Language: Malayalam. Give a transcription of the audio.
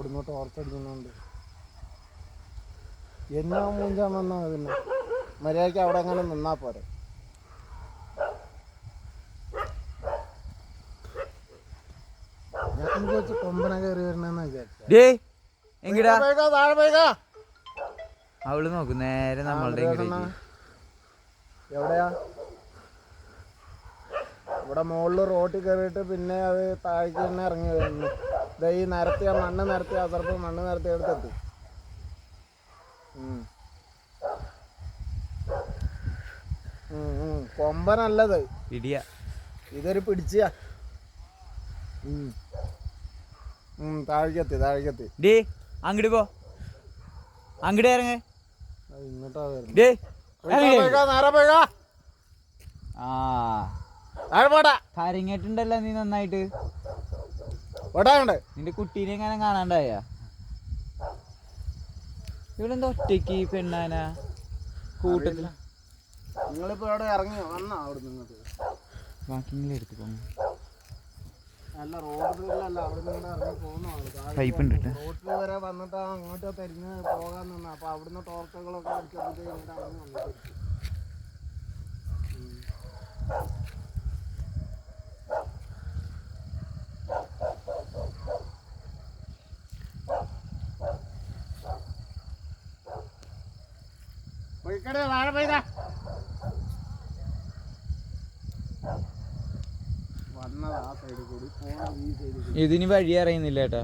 അവിടുന്ന് ടോർച്ചടിക്കുന്നുണ്ട്. എന്നാ മൂഞ്ചാൻ വന്നാ പിന്നെ മര്യാദയ്ക്ക് അവിടെ അങ്ങനെ നിന്നാ പോരെ. ഞാൻ വിചാരിച്ചു കൊമ്പന കയറി വരണെന്ന് വിചാരിച്ചു. അവള് നോക്കും നേരെ നമ്മളുടെ എവിടെയാ? ഇവിടെ മുകളിൽ റോട്ടിൽ കയറിയിട്ട് പിന്നെ അത് താഴേക്ക് തന്നെ ഇറങ്ങി വരുന്നു. ഈ നിരത്തിയ മണ്ണ് നിരത്തിയ അതർപ്പ് മണ്ണ് നിരത്തിയ എടുത്തെത്തി. കൊമ്പനല്ലത്, പിടിയ. ഇതൊരു പിടിച്ചാ. താഴേക്കെത്തി. അങ്ങോട്ട് പോ, അങ്ങോട്ട് ഇറങ്ങ. ഇങ്ങോട്ടാ കരങ്ങിട്ടുണ്ടല്ലോ നീ നന്നായിട്ട്. നിന്റെ കുട്ടീനെ എങ്ങനെ കാണാണ്ടായ? ഇവിടെ എന്താ ഒറ്റയ്ക്ക് പെണ്ണാനാ കൂട്ടത്തില്? നിങ്ങളിപ്പോ അവിടെ ഇറങ്ങി വന്നാ അവിടെ നിങ്ങൾക്ക് ബാക്കിയെങ്കിലും എടുത്ത് പോകാം. അല്ല റോഡിലല്ല, അവിടെ നിന്ന് ഇറങ്ങി പോകുന്നതാണ്. പൈപ്പ് ഉണ്ട് റോഡിൽ വരെ വന്നിട്ട് അങ്ങോട്ട് തിരിഞ്ഞ് പോകാൻ നിന്ന്. അപ്പൊ അവിടുന്ന് ടോർച്ചുകളൊക്കെ അടിച്ചപ്പോഴത്തേക്ക് ഇങ്ങോട്ട് ഇറങ്ങി വന്നിട്ട് വാഴ പെയ്താ വന്നത് ആ സൈഡിൽ കൂടി പോണത് ഈ സൈഡിൽ കൂടി. ഇതിന് വഴി അറിയുന്നില്ല ഏട്ടാ.